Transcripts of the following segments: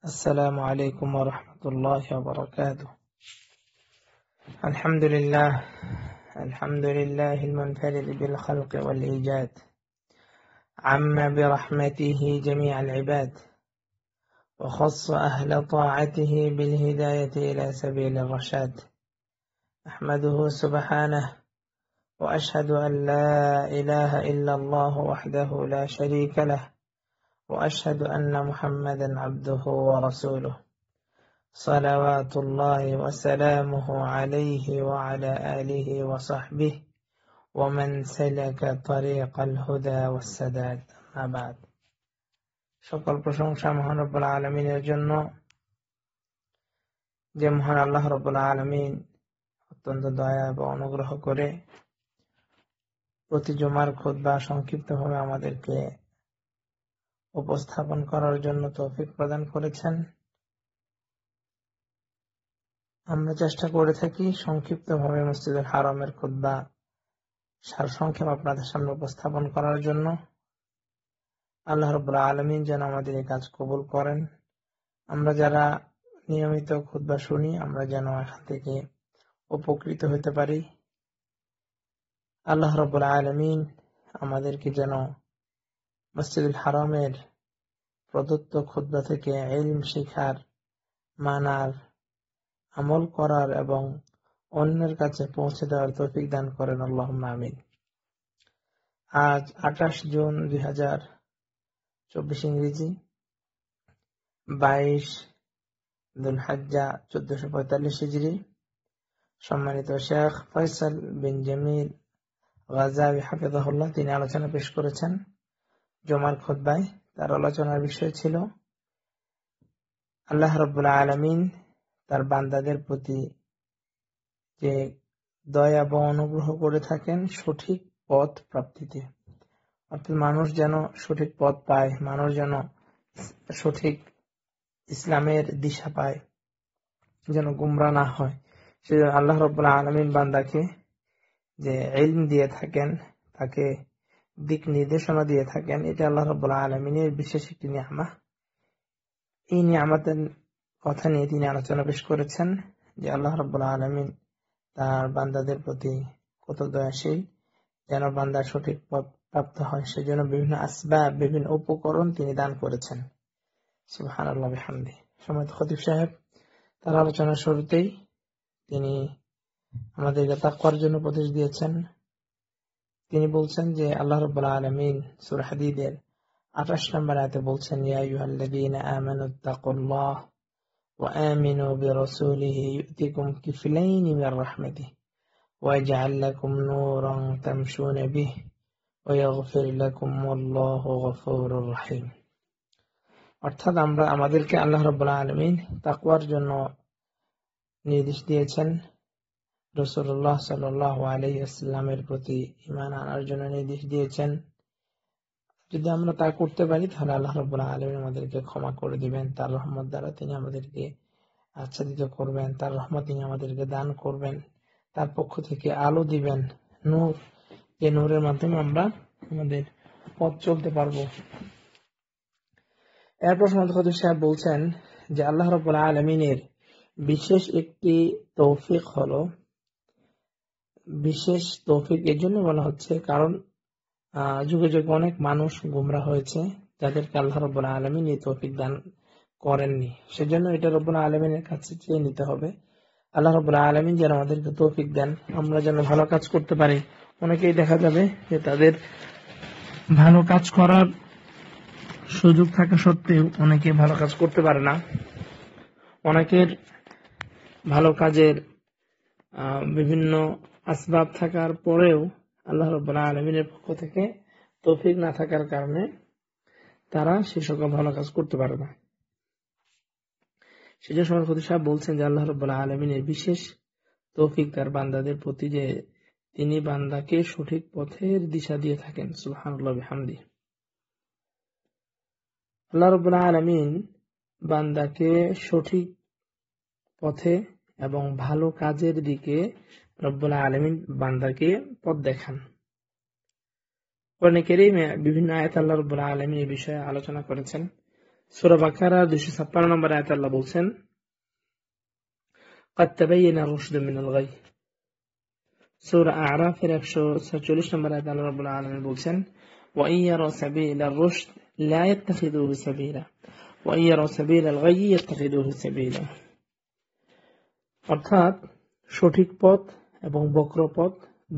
السلام عليكم ورحمة الله وبركاته. الحمد لله المنفرد بالخلق والإيجاد، عم برحمته جميع العباد، وخص أهل طاعته بالهداية إلى سبيل الرشاد. أحمده سبحانه وأشهد أن لا إله إلا الله وحده لا شريك له، وأشهد أن محمدا عبده ورسوله، صلوات الله وسلامه عليه وعلى آله وصحبه ومن سلك طريق الهدى والسداد. أما بعد, সকল প্রশংসা মহান রব্বুল আলামিনের জন্য, যে মহান আল্লাহ রব্বুল আলামিন অত্যন্ত দয়া এবং অনুগ্রহ করে প্রতি জুমার খুতবা সংক্ষিপ্তভাবে আমাদেরকে উপস্থাপন করার জন্য তৌফিক প্রদান করেছেন। আমরা চেষ্টা করে থাকি সংক্ষিপ্তভাবে মসজিদুল হারামের খুতবা সারসংক্ষেপ আপনাদের সামনে উপস্থাপন করার জন্য। আল্লাহ রাব্বুল আলামিন যেন আমাদের এই কাজ কবুল করেন। আমরা যারা নিয়মিত খুতবা শুনি, আমরা যেন এখান থেকে উপকৃত হতে পারি। আল্লাহ রাব্বুল আলামিন আমাদেরকে যেন মসজিদুল হারামের প্রদত্ত খুতবা থেকে ইলম শিখার, মানার, আমল করার এবং অন্যের কাছে পৌঁছে দেওয়ার তৌফিক দান করেন, আল্লাহুম্মা আমিন। আজ 28 জুন 2024 ইংরেজি, 22 যুলহিজ্জা 1445 হিজরি। সম্মানিত শেখ ফয়সাল বিন জামিল গাজাবি হাফিজাহুল্লাহ তিনি আলোচনা পেশ করেছেন জুমার খুতবায়। তার আলোচনার বিষয় ছিল আল্লাহ রাব্বুল আলামিন তার বান্দাদের প্রতি যে দয়া এবং অনুগ্রহ করে থাকেন সঠিক পথ প্রাপ্তিতে, অর্থাৎ মানুষ যেন সঠিক পথ পায়, মানুষ যেন সঠিক ইসলামের দিশা পায়, যেন গুমরা না হয়। সেজন্য আল্লাহ রাব্বুল আলামিন বান্দাকে যে ইলম দিয়ে থাকেন, তাকে দিক নির্দেশনা দিয়ে থাকেন, এটা আল্লাহ রাব্বুল আলামিনের বিশেষ একটি নিয়ামত। এই নিয়ামতের কথা নিয়ে তিনি আলোচনা পেশ করেছেন যে আল্লাহ রাব্বুল আলামিন তার বান্দাদের প্রতি কত দয়াশীল, যেন বান্দা সঠিক পথ প্রাপ্ত হয় সেজন্য বিভিন্ন আসবাব, বিভিন্ন উপকরণ তিনি দান করেছেন। সুবহানাল্লাহ বিহামদি। সম্মানিত খতিব সাহেব তার আলোচনার শুরুতেই তিনি আমাদেরকে তাকওয়ার জন্য উপদেশ দিয়েছেন। তিনি বলছেন যে আল্লাহ রাব্বুল আলামিন সূরা হাদীদের 28 নম্বর আয়াতে বলছেন, ইয়া আইয়ুহাল্লাযীনা আমানুত্তাকুল্লাহ ওয়া আমিনু বিরাসূলিহি ইউতিকুম কিফলাইনি মির রাহমাতিহি ওয়া ইয়াজআল লাকুম নূরান তামশুনা বিহি ওয়া ইয়াগফির লাকুম ওয়াল্লাহু গফুরুর রহিম। অর্থাৎ আমাদেরকে আল্লাহ রাব্বুল আলামিন তাকওয়ার জন্য নির্দেশ দিয়েছেন, রাসূলুল্লাহ সাল্লাল্লাহু আলাইহি ওয়াসাল্লামের প্রতি ঈমান আনার জন্য নির্দেশ দিয়েছেন। যদি আমরা তা করতে পারি তাহলে আল্লাহ রাব্বুল আলামিন আমাদেরকে ক্ষমা করে দিবেন, তার রহমত দ্বারা তিনি আমাদেরকে আচ্ছাদিত করবেন, তার রহমত তিনি আমাদেরকে দান করবেন, তার পক্ষ থেকে আলো দিবেন, নূর, যে নূরের মাধ্যমে আমরা আমাদের পথ চলতে পারবো। এরপর খতিব সাহেব বলছেন যে আল্লাহ রাব্বুল আলামিনের বিশেষ একটি তৌফিক হলো, বিশেষ তৌফিক এর জন্য বলা হচ্ছে কারণ যুগে যুগে অনেক মানুষ গুমরাহ হয়েছে, যাদেরকে আল্লাহ রাব্বুল আলামিন এই তৌফিক দান করেননি। সেজন্য এটা রাব্বুল আলামিনের কাছে চেয়ে নিতে হবে, আল্লাহ রাব্বুল আলামিন যেন আমাদেরকে তৌফিক দেন, আমরা যেন ভালো কাজ করতে পারি। অনেকেই দেখা যাবে যে তাদের ভালো কাজ করার সুযোগ থাকা সত্ত্বেও অনেকে ভালো কাজ করতে পারে না। অনেকের ভালো কাজের বিভিন্ন আসবাব থাকার পরেও আল্লাহ রাব্বুল আলামিনের পক্ষ থেকে তৌফিক না থাকার কারণে তারা সে সকল ভালো কাজ করতে পারে না। সেজন্য সমাজ খতিব সাহেব বলছেন যে আল্লাহ রাব্বুল আলামিনের বিশেষ তৌফিক তার বান্দাদের প্রতি, যে তিনি বান্দাকে সঠিক পথের দিশা দিয়ে থাকেন। সুবহানাল্লাহ বিহামদি। আল্লাহ রাব্বুল আলামিন বান্দাকে সঠিক পথে এবং ভালো কাজের দিকে রব্বুল আলামিন বান্দাকে পথ দেখান। কোরআনে কারীমে বিভিন্ন আয়াতে আল্লাহ রাব্বুল আলামিন এই বিষয়ে আলোচনা করেছেন। সূরা বাকারা 256 নম্বর আয়াতে আল্লাহ বলছেন قد تبين الرشد من الغي। সূরা আরাফের 146 নম্বর আয়াতে আল্লাহ রাব্বুল আলামিন বলছেন وإن يروا سبيل الرشد لا يتخذوه سبيلا وإن يروا سبيل الغي يتخذوه سبيلا। অর্থাৎ সঠিক পথ এবং বক্র পথ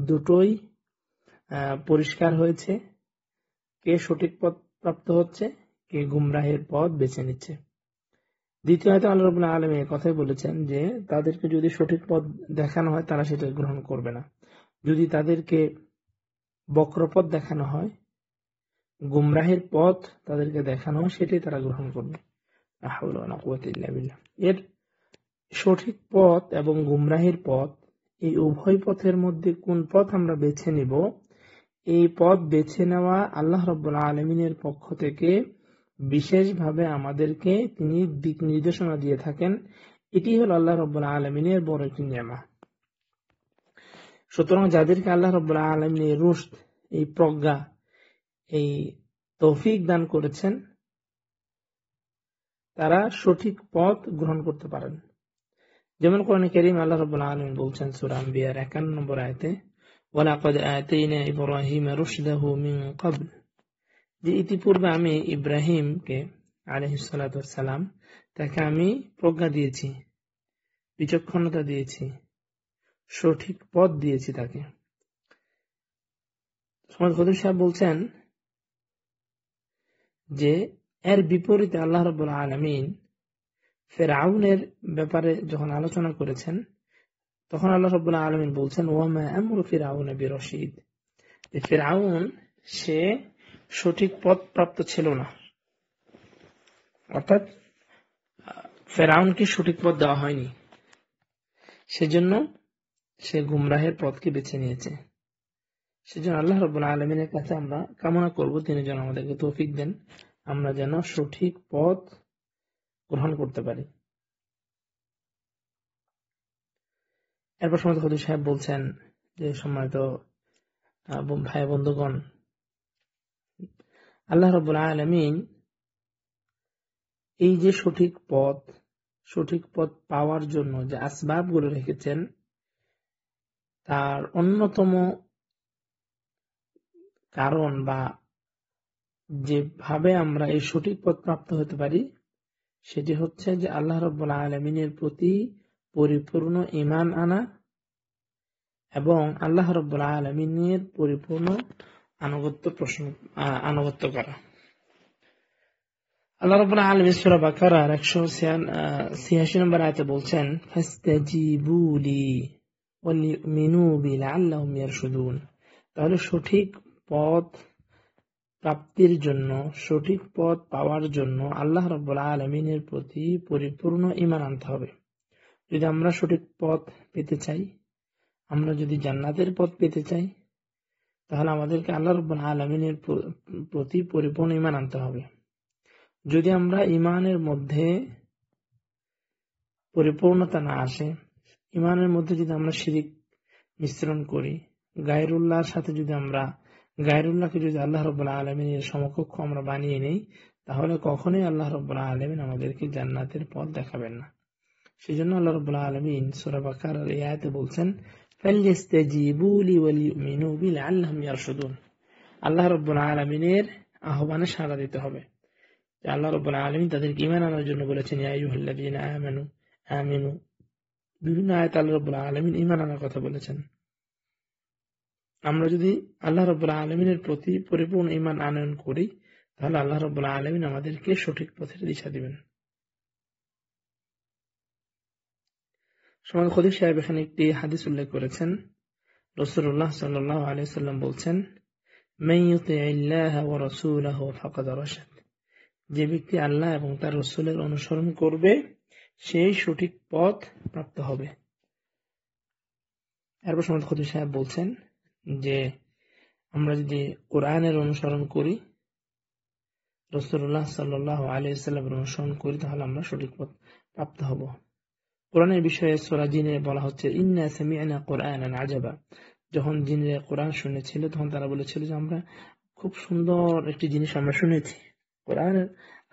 দুটোই পরিষ্কার হয়েছে। কে সঠিক পথ প্রাপ্ত হচ্ছে, কে গুমরাহের পথ বেছে নিচ্ছে। দ্বিতীয়ত আল্লাহ রাব্বুল আলামিন এই কথাই বলেছেন যে তাদেরকে যদি সঠিক পথ দেখানো হয় তারা সেটা গ্রহণ করবে না, যদি তাদেরকে বক্রপথ দেখানো হয়, গুমরাহের পথ তাদেরকে দেখানো হয়, সেটাই তারা গ্রহণ করবে। লা হাওলা ওয়ালা কুওয়াতা ইল্লা বিল্লাহ। এর সঠিক পথ এবং গুমরাহের পথ, এই উভয় পথের মধ্যে কোন পথ আমরা বেছে নিব, এই পথ বেছে নেওয়া আল্লাহ রাব্বুল আলামিনের পক্ষ থেকে বিশেষভাবে আমাদেরকে তিনি দিক নির্দেশনা দিয়ে থাকেন। এটি হলো আল্লাহ রাব্বুল আলামিনের বড় একটি নিয়ামত। সুতরাং যাদেরকে আল্লাহ রাব্বুল আলামিন এই রুশদ, এই প্রজ্ঞা, এই তৌফিক দান করেছেন, তারা সঠিক পথ গ্রহণ করতে পারেন। যেমন কোরআনে কারীম আল্লাহ রাব্বুল আলামিন বলছেন সূরা আম্বিয়ার 51 নম্বর আয়াতে ওয়ালাকাদ আতাইনা ইব্রাহিমা রুশদাহু মিন ক্বাবল, যে ইতিপূর্বে আমি ইব্রাহিমকে আলাইহিস সালাতু ওয়াস সালাম তাকে আমি প্রজ্ঞা দিয়েছি, বিচক্ষণতা দিয়েছি, সঠিক পথ দিয়েছি তাকে। সমাজ খতিব সাহেব বলছেন যে এর বিপরীতে আল্লাহ রাব্বুল আলামিন ফিরআউনের ব্যাপারে যখন আলোচনা করেছেন তখন আল্লাহ রাব্বুল আলামিন বলছেন ওয়ামা আমরু ফিরআউন বিরশীদ, যে ফিরআউন সে সঠিক পথ প্রাপ্ত ছিল না। অর্থাৎ ফিরআউনকে সঠিক পথ দেওয়া হয়নি, সেজন্য সে গুমরাহের পথকে বেছে নিয়েছে। সেজন্য আল্লাহ রাব্বুল আলামিনের কাছে আমরা কামনা করব তিনি যেন আমাদেরকে তৌফিক দেন, আমরা যেন সঠিক পথ গ্রহণ করতে পারি। এরপর সমাজ খতিব সাহেব বলছেন যে সম্মানিত ভাই বন্ধুগণ, আল্লাহ রাব্বুল আলামিন এই যে সঠিক পথ পাওয়ার জন্য যে আসবাব গুলো রেখেছেন, তার অন্যতম কারণ বা যেভাবে আমরা এই সঠিক পথ প্রাপ্ত হতে পারি সেটি হচ্ছে যে আল্লাহ রাব্বুল আলামিনের প্রতি পরিপূর্ণ ঈমান আনা এবং আল্লাহ রাব্বুল আলামিনের পরিপূর্ণ আনুগত্য করা। আল্লাহ রাব্বুল আলামিন সূরা বাকারার 186 নম্বর আয়াতে বলছেন ফাস্তাজিবু লি ওয়ালিউমিনু বি লাআল্লাহুম ইয়ারশুদুন। তাহলে সঠিক পথ প্রাপ্তির জন্য, সঠিক পথ পাওয়ার জন্য আল্লাহ রাব্বুল আলামিনের প্রতি পরিপূর্ণ ঈমান আনতে হবে। যদি আমরা সঠিক পথ পেতে চাই, আমরা যদি জান্নাতের পথ পেতে চাই, তাহলে আমাদেরকে আল্লাহ রাব্বুল আলামিনের প্রতি পরিপূর্ণ ঈমান আনতে হবে। যদি আমরা ঈমানের মধ্যে পরিপূর্ণতা না আসে, ঈমানের মধ্যে যদি আমরা শিরিক মিশ্রণ করি, গায়রুল্লাহর সাথে যদি আমরা গায়রুল্লাহকে যদি আল্লাহ রাব্বুল আলামিনের সমকক্ষ আমরা বানিয়ে নেই, তাহলে কখনোই আল্লাহ রাব্বুল আলামিন আমাদেরকে জান্নাতের পথ দেখাবেন না। সেজন্য আল্লাহ রাব্বুল আলামিন সূরা বাকারার এই আয়াতে বলছেন ফালইস্তাজিবু লি ওয়ালিউমিনু বি লাআল্লাহুম ইয়ারশুদুন। আল্লাহ রাব্বুল আলামিনের আহ্বানে সাড়া দিতে হবে। আল্লাহ রাব্বুল আলামিন তাদেরকে ঈমান আনার জন্য বলেছেন ইয়া আইয়ুহাল্লাযীনা আমিনু। বিভিন্ন আয়াতে আল্লাহ রাব্বুল আলামিন ঈমান আনার কথা বলেছেন। আমরা যদি আল্লাহ রাব্বুল আলামিনের প্রতি পরিপূর্ণ ঈমান আনয়ন করি, তাহলে আল্লাহ রাব্বুল আলামিন আমাদেরকে সঠিক পথের দিশা দিবেন। সমাজ খতিব সাহেব এখানে একটি হাদিস উল্লেখ করেছেন। রাসূলুল্লাহ সাল্লাল্লাহু আলাইহি ওয়াসাল্লাম বলছেন মান ইউতিইল্লাহ ওয়া রাসূলাহু ফাকাদ রাশাদ, যে ব্যক্তি আল্লাহ এবং তার রাসূলের অনুসরণ করবে সেই সঠিক পথ প্রাপ্ত হবে। এরপর সমাজ খতিব সাহেব বলছেন যে আমরা যদি কোরআনের অনুসরণ করি, রাসূলুল্লাহ সাল্লাল্লাহু আলাইহি ওয়াসাল্লামের অনুসরণ করি, তাহলে আমরা সঠিক পথ প্রাপ্ত হব। কোরআনের বিষয়ে সূরা জিনে বলা হচ্ছে ইন্না সামি'না কুরআনান আজাবা। যখন জিনেরা কোরআন শুনেছিল তখন তারা বলেছিল যে আমরা খুব সুন্দর একটি জিনিস আমরা শুনেছি। কোরআন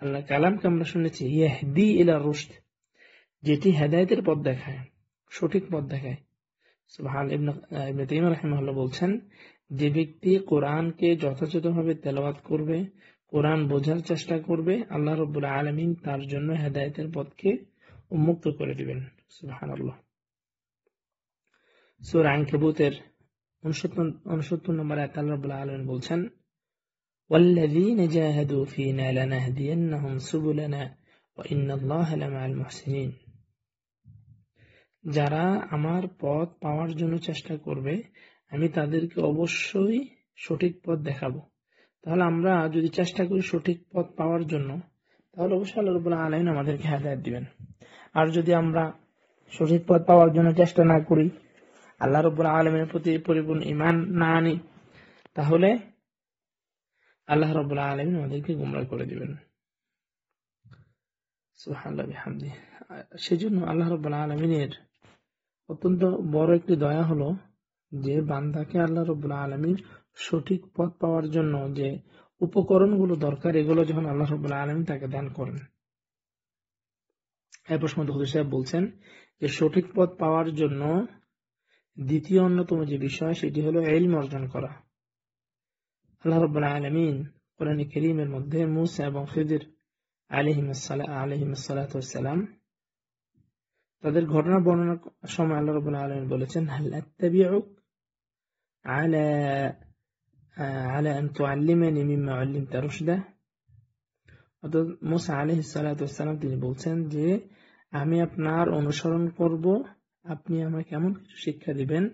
আল্লাহ কালামকে আমরা শুনেছি ইয়াহদি ইলা রুশদ, যেটি হেদায়েতের পথ দেখায়, সঠিক পথ দেখায়। সুবহান ইবনে তাইমিয়া রাহিমাহুল্লাহ বলছেন, যে ব্যক্তি কোরআনকে যথাযথভাবে তেলাওয়াত করবে, কোরআন বোঝার চেষ্টা করবে, আল্লাহ রাব্বুল আলামিন তার জন্য হেদায়েতের পথকে উন্মুক্ত করে দিবেন। সুবহানাল্লাহ। সূরা আনকাবুতের 69 নম্বর আয়াতে আল্লাহ রাব্বুল আলামিন বলছেন, ওয়াল্লাযীনা জাহাদু ফীনা লানাহদিয়ান্নাহুম সুবুলানা ওয়া ইন্নাল্লাহা লামাআল মুহসিনিন। যারা আমার পথ পাওয়ার জন্য চেষ্টা করবে, আমি তাদেরকে অবশ্যই সঠিক পথ দেখাবো। তাহলে আমরা যদি চেষ্টা করি সঠিক পথ পাওয়ার জন্য, তাহলে অবশ্যই আল্লাহ রাব্বুল আলামিন আমাদেরকে হেদায়েত দিবেন। আর যদি আমরা সঠিক পথ পাওয়ার জন্য চেষ্টা না করি, আল্লাহ রাব্বুল আলামিনের প্রতি পরিপূর্ণ ঈমান না আনি, তাহলে আল্লাহ রাব্বুল আলামিন আমাদেরকে গোমরাহ করে দিবেন। সুবহানাল্লাহ বিহামদিহি। সেজন্য আল্লাহ রাব্বুল আলামিনের অত্যন্ত বড় একটি দয়া হলো যে বান্দাকে আল্লাহ রাব্বুল আলামিন সঠিক পথ পাওয়ার জন্য যে উপকরণগুলো দরকার, এগুলো যখন আল্লাহ রাব্বুল আলামিন তাকে দান করেন। এরপর হুজুর সাহেব বলছেন যে সঠিক পথ পাওয়ার জন্য দ্বিতীয় অন্যতম যে বিষয়, সেটি হলো ইলম অর্জন করা। আল্লাহ রাব্বুল আলামিন কোরআনে কারীমের মধ্যে মূসা এবং খিদির আলাইহিস সালাতু ওয়াস সালাম তাদের ঘটনা বর্ণনার সময় আল্লাহ রাব্বুল আলামিন বলেছেন, হাল আত্তাবিউক আলা আন তুআল্লিমানি মিম্মা উল্লিমতা রুশদা। অর্থাৎ মূসা আলাইহিস সালাতু ওয়াস সালাম তিনি বলছেন যে আমি আপনার অনুসরণ করব, আপনি আমাকে এমন কিছু শিক্ষা দিবেন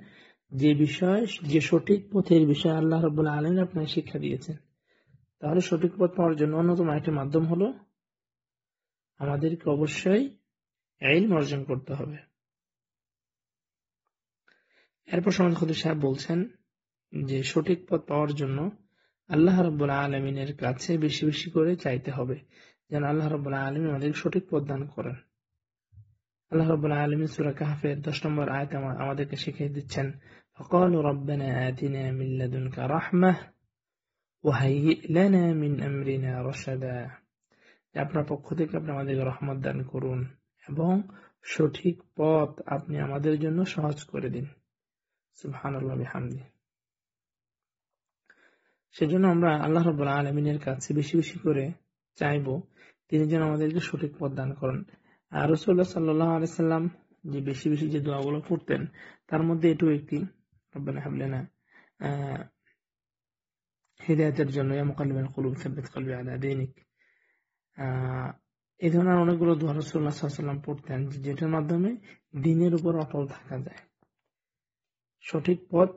যে বিষয়, যে সঠিক পথের বিষয় আল্লাহ রাব্বুল আলামিন আপনাকে শিক্ষা দিয়েছেন। তাহলে সঠিক পথ পাওয়ার জন্য অন্যতম একটি মাধ্যম হলো আমাদেরকে অবশ্যই ইলম অর্জন করতে হবে। এরপর হুজুর সাহেব বলছেন যে সঠিক পথ পাওয়ার জন্য আল্লাহ রাব্বুল আলামিনের কাছে বেশি বেশি করে চাইতে হবে, যেন আল্লাহ রাব্বুল আলামিন আমাদের সঠিক পথ দান করেন। আল্লাহ রাব্বুল আলামিন সূরা কাহফের 10 নম্বর আয়াতে আমাদেরকে শিখিয়ে দিচ্ছেন, ফাকালু রাব্বানা আতিনা মিন লাদুনকা রাহমাহ ওয়া হাইয়্ লানা মিন আমরিনা রাশাদা। আপনার পক্ষ থেকে আপনি আমাদেরকে রহমত দান করুন এবং সঠিক পথ আপনি আমাদের জন্য সহজ করে দিন। সুবহানাল্লাহ বিহামদিহি। সেজন্য আমরা আল্লাহ রাব্বুল আলামিনের কাছে বেশি বেশি করে চাইবো, তিনি যেন আমাদেরকে সঠিক পথ দান করেন। আর রাসূলুল্লাহ সাল্লাল্লাহু আলাইহি সাল্লাম যে বেশি বেশি যে দোয়াগুলো করতেন, তার মধ্যে এটাও একটি, রব্বানা হাব লানা হিদায়াতের জন্য ইয়া মুকাল্লিবাল কুলুব সাব্বিত কলবি আলা দীনিক। এই ধরনের অনেকগুলো দোয়া রাসূলুল্লাহ সাল্লাল্লাহু আলাইহি ওয়াসাল্লাম পড়তেন, যেটার মাধ্যমে দ্বীনের উপর অটল থাকা যায়। সঠিক পথ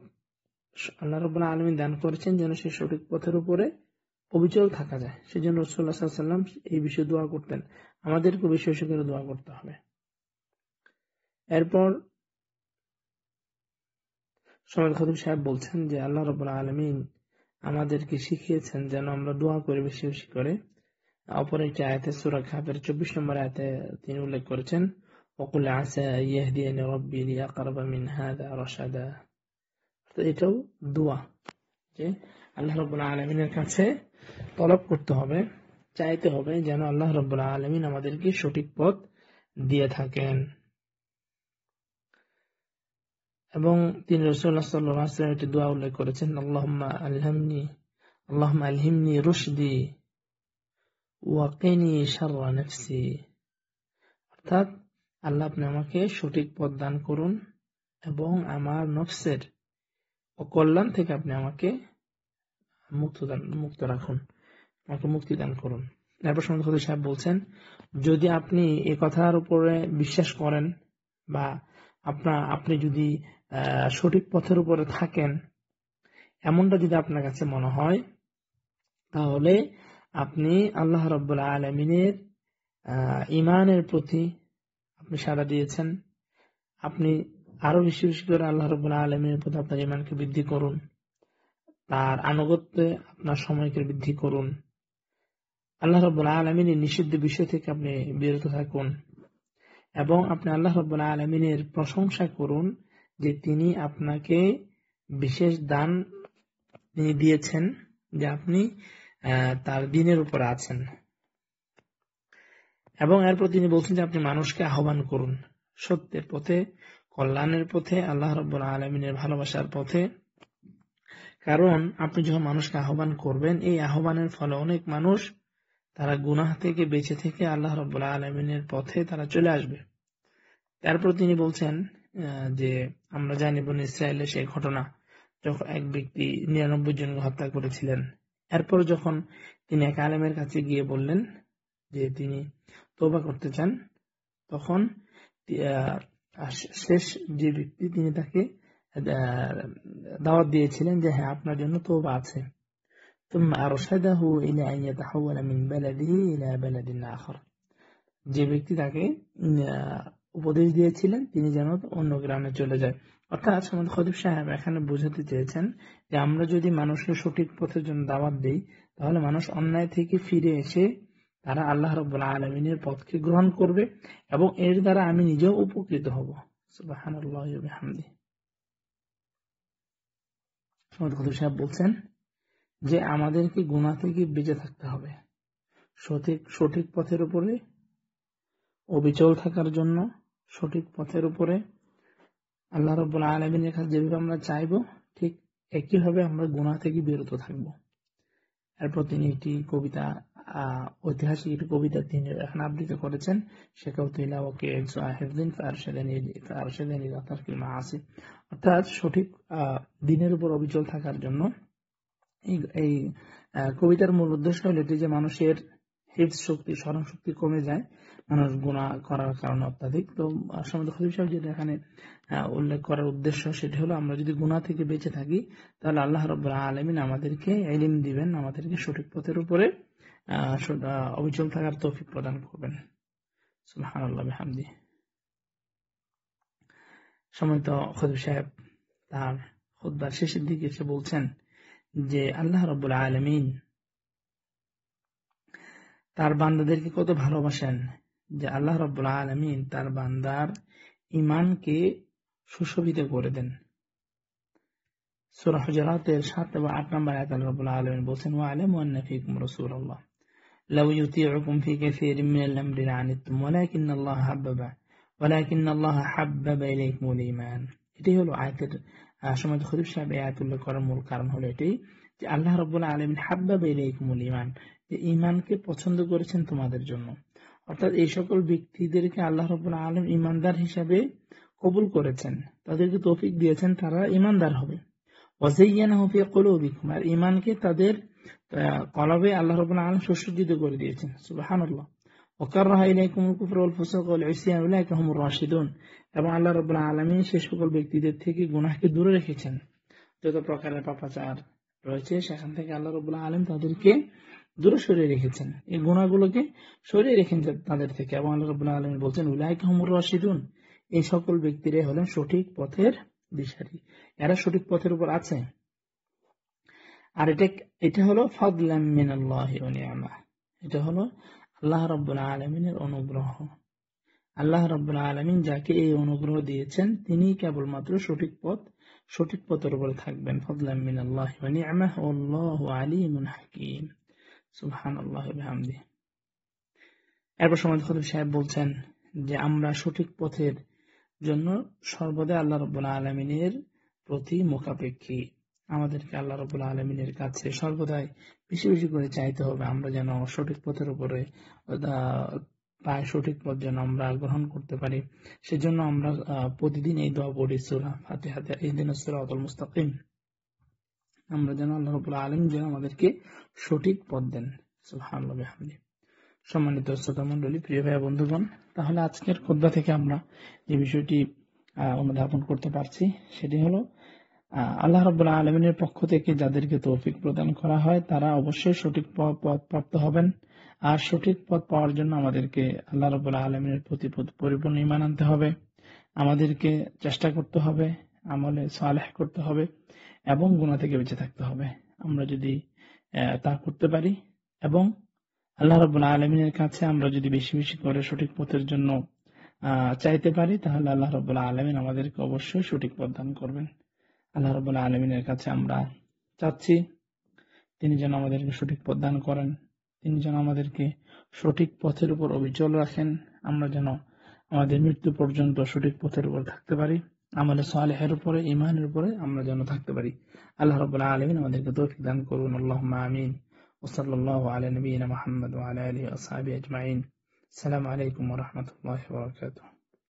আল্লাহ রাব্বুল আলামিন দান করেছেন যেন সেই সঠিক পথের উপরে অবিচল থাকা যায়। সেজন্য রাসূলুল্লাহ সাল্লাল্লাহু আলাইহি ওয়াসাল্লাম এই বিষয়ে দোয়া করতেন। আমাদেরকে বেশি বেশি করে দোয়া করতে হবে। এরপর সৈয়দ খতিব সাহেব বলছেন যে আল্লাহ রাব্বুল আলামিন আমাদেরকে শিখিয়েছেন যেন আমরা দোয়া করি বেশি বেশি করে। অপর একটি আয়াতে সূরা কাহফের 24 নম্বর আয়াতে তিনি উল্লেখ করেছেন, ওয়াকুল আসা ইয়াহদিয়ানি রাব্বি লিআকরাবা মিন হাযা রাশাদা। তো এটাও দোয়া, যে আল্লাহ রাব্বুল আলামিনের কাছে তলব করতে হবে, চাইতে হবে যেন আল্লাহ রাব্বুল আলামিন আমাদেরকে সঠিক পথ দিয়ে থাকেন। এবং তিনি রাসূলুল্লাহ সাল্লাল্লাহু আলাইহি ওয়াসাল্লাম একটি দোয়া উল্লেখ করেছেন, আল্লাহুম্মা আলহিমনি রুশদি ওয়া কিনি শাররা নাফসি। অর্থাৎ আল্লাহ আপনি আমাকে সঠিক পথ দান করুন এবং আমার নফসের অকল্যাণ থেকে আপনি আমাকে মুক্ত রাখুন, আমাকে মুক্তি দান করুন। এরপর সৈয়দ খতিব সাহেব বলছেন, যদি আপনি এই কথার উপরে বিশ্বাস করেন বা আপনি যদি সঠিক পথের উপরে থাকেন, এমনটা যদি আপনার কাছে মনে হয়, তাহলে আপনি আল্লাহ রাব্বুল আলামিনের ঈমানের প্রতি আপনি সাড়া দিয়েছেন। আপনি আরো বেশি বেশি করে আল্লাহ রাব্বুল আলামিনের প্রতি আপনার ঈমানকে বৃদ্ধি করুন, তার আনুগত্যে আপনার সময়কে বৃদ্ধি করুন, আল্লাহ রাব্বুল আলামিনের নিষিদ্ধ বিষয় থেকে আপনি বিরত থাকুন এবং আপনি আল্লাহ রাব্বুল আলামিনের প্রশংসা করুন যে তিনি আপনাকে বিশেষ দান তিনি দিয়েছেন, যে আপনি তার দ্বীনের উপর আছেন। এবং এরপর তিনি বলছেন যে আপনি মানুষকে আহ্বান করুন সত্যের পথে, কল্যাণের পথে, আল্লাহ রাব্বুল আলামিনের ভালোবাসার পথে। কারণ আপনি যখন মানুষকে আহ্বান করবেন, এই আহ্বানের ফলে অনেক মানুষ তারা গুনাহ থেকে বেঁচে থেকে আল্লাহ রাব্বুল আলামিনের পথে তারা চলে আসবে। তারপর তিনি বলছেন যে আমরা জানি বনী ইসরায়েলের সেই ঘটনা, যখন এক ব্যক্তি 99 জনকে হত্যা করেছিলেন। এরপর যখন তিনি এক আলেমের কাছে গিয়ে বললেন যে তিনি তওবা করতে চান, তখন শেষ যে ব্যক্তি তিনি তাকে দাওয়াত দিয়েছিলেন যে হ্যাঁ, আপনার জন্য তওবা আছে। ثم أرشده إلى أن يتحول من بلده إلى بلد آخر। যে ব্যক্তি তাকে উপদেশ দিয়েছিলেন তিনি যেন অন্য গ্রামে চলে যায়। অর্থাৎ আমাদের খতিব সাহেব এখানে বোঝাতে চেয়েছেন যে আমরা যদি মানুষকে সঠিক পথের জন্য দাওয়াত দেই, তাহলে মানুষ অন্যায় থেকে ফিরে এসে তারা আল্লাহ রাব্বুল আলামিনের পথকে গ্রহণ করবে এবং এর দ্বারা আমি নিজেও উপকৃত হব। সুবহানাল্লাহি ওয়া বিহামদিহি। আমাদের খতিব সাহেব বলছেন যে আমাদেরকে গুনাহ থেকে বেঁচে থাকতে হবে, সঠিক পথের উপরে অবিচল থাকার জন্য, সঠিক পথের উপরে আল্লাহ রাব্বুল আলামিনের কাছে যেভাবে আমরা চাইবো, ঠিক একইভাবে আমরা গুনাহ থেকে বিরত থাকব। এরপর তিনি একটি কবিতা, ঐতিহাসিক একটি কবিতা তিনি এখন আবৃত্তি করেছেন, অর্থাৎ সঠিক দিনের উপর অবিচল থাকার জন্য। এই কবিতার মূল উদ্দেশ্য হল এটি যে মানুষের হিফজ শক্তি, স্মরণ শক্তি কমে যায় মানুষ গুনাহ করার কারণে অত্যাধিক। তো আমাদের খতিব সাহেব যেটা এখানে উল্লেখ করার উদ্দেশ্য সেটি হলো আমরা যদি গুনাহ থেকে বেঁচে থাকি তাহলে আল্লাহ রাব্বুল আলামিন আমাদেরকে ইলম দিবেন, আমাদেরকে সঠিক পথের উপরে অবিচল থাকার তৌফিক প্রদান করবেন। সুবহানাল্লাহ বিহামদিহি। সম্মানিত খতিব সাহেব তার খুতবার শেষের দিকে এসে বলছেন যে আল্লাহ রাব্বুল আলামিন তার বান্দাদেরকে কত ভালোবাসেন, যে আল্লাহ রাব্বুল আলামিন তার বান্দার ঈমানকে সুশোভিত করে দেন। সূরা হুজুরাতের 7 এবং 8 নম্বর আয়াতে আল্লাহ রাব্বুল আলামিন বলেন ওয়া'লামু আন্না ফীকুম রাসূলুল্লাহ লাউ ইউতিউকুম ফী কাসীরিন মিনাল আমরি লা'আনিতুম ওয়ালাকিন্নাল্লাহা হাব্বাবা ইলাইকুমুল ঈমান। এটাই হলো আয়াতের সম্মানিত খতিব সাহেব এই আয়াত উল্লেখ করার মূল কারণ হলো এটাই যে আল্লাহ রাব্বুল আলামিন হাব্বাবা ইলাইকুমুল ঈমান, যে ঈমানকে পছন্দ করেছেন তোমাদের জন্য। অর্থাৎ এই সকল ব্যক্তিদেরকে আল্লাহ রাব্বুল আলামিন ঈমানদার হিসাবে কবুল করেছেন, তাদেরকে তৌফিক দিয়েছেন তারা ঈমানদার হবে। ওয়াযায়্যানাহু ফী কুলুবিকুম, আর ঈমানকে তাদের কলবে আল্লাহ রাব্বুল আলামিন সুসজ্জিত করে দিয়েছেন। সুবহানাল্লাহ। ওয়াকাররাহা ইলাইকুমুল কুফরা ওয়াল ফুসুক ওয়াল ইসয়ান উলাইকা হুমুর রাশিদুন, এবং আল্লাহ রাব্বুল আলামিন সেই সকল ব্যক্তিদের থেকে গুনাহকে দূরে রেখেছেন। যত প্রকারের পাপাচার রয়েছে সেখান থেকে আল্লাহ রাব্বুল আলামিন তাদেরকে দূরে সরিয়ে রেখেছেন, এই গুনাহগুলোকে সরিয়ে রেখেছেন তাদের থেকে। এবং আল্লাহ রাব্বুল আলামিন বলছেন উলাইকা হুমুর রাশিদুন, এই সকল ব্যক্তিরাই হলেন সঠিক পথের দিশারি, এরা সঠিক পথের উপর আছে। আর এটা হলো ফাদলাম মিনাল্লাহি ওয়া নি'মা, এটা হলো আল্লাহ রাব্বুল আলামিনের অনুগ্রহ। আল্লাহ রাব্বুল আলামিন যাকে এই অনুগ্রহ দিয়েছেন তিনি কেবলমাত্র সঠিক পথের উপরে থাকবেন। ফাদলাম মিনাল্লাহি ওয়া নি'মা ওয়াল্লাহু আলীমুন হাকীম। সুবহানাল্লাহি ওয়া বিহামদিহি। এরপর সম্মানিত খতিব সাহেব বলছেন যে আমরা সঠিক পথের জন্য সর্বদা আল্লাহ রাব্বুল আলামিনের প্রতি মুখাপেক্ষী। আমাদেরকে আল্লাহ রাব্বুল আলামিনের কাছে সর্বদাই বেশি বেশি করে চাইতে হবে, আমরা যেন সঠিক পথের উপরে পায়, সঠিক পথ যেন আমরা গ্রহণ করতে পারি। সেজন্য আমরা প্রতিদিন এই দোয়া পড়ি সূরা ফাতিহাতে, ইহদিনাস সিরাতাল মুস্তাকিম। আমরা যেন আল্লাহ রাব্বুল আলামিন যেন আমাদেরকে সঠিক পথ দেন। সুবহানাল্লাহ বিহামদিহি। সম্মানিত শ্রোতা মণ্ডলী, প্রিয় ভাই বন্ধুগণ, তাহলে আজকের খুতবা থেকে আমরা যে বিষয়টি অনুধাবন করতে পারছি সেটি হলো আল্লাহ রাব্বুল আলামিনের পক্ষ থেকে যাদেরকে তৌফিক প্রদান করা হয় তারা অবশ্যই সঠিক পথ প্রাপ্ত হবেন। আর সঠিক পথ পাওয়ার জন্য আমাদেরকে আল্লাহ রাব্বুল আলামিনের প্রতি পরিপূর্ণ ঈমান আনতে হবে, আমাদেরকে চেষ্টা করতে হবে, আমলে সালেহ করতে হবে এবং গুনাহ থেকে বেঁচে থাকতে হবে। আমরা যদি তা করতে পারি এবং আল্লাহ রাব্বুল আলামিনের কাছে আমরা যদি বেশি বেশি করে সঠিক পথের জন্য চাইতে পারি, তাহলে আল্লাহ রাব্বুল আলামিন আমাদেরকে অবশ্যই সঠিক পথ দান করবেন। আল্লাহ রাব্বুল আলামিনের কাছে আমরা চাচ্ছি তিনি যেন আমাদেরকে সঠিক পথ দান করেন, তিনি যেন আমাদেরকে সঠিক পথের উপর অবিচল রাখেন, আমরা যেন আমাদের মৃত্যু পর্যন্ত সঠিক পথের উপর থাকতে পারি, আমলে সালেহের উপরে, ঈমানের উপরে আমরা যেন থাকতে পারি। আল্লাহ রাব্বুল আলামিন আমাদেরকে তৌফিক দান করুন। আল্লাহুম্মা আমিন। ওয়া সাল্লাল্লাহু আলা নবিয়িনা মুহাম্মদ ওয়া আলা আলিহি ওয়া আসহাবিহি আজমাইন। আসসালামু আলাইকুম ওয়া রাহমাতুল্লাহি ওয়া বারাকাতুহু।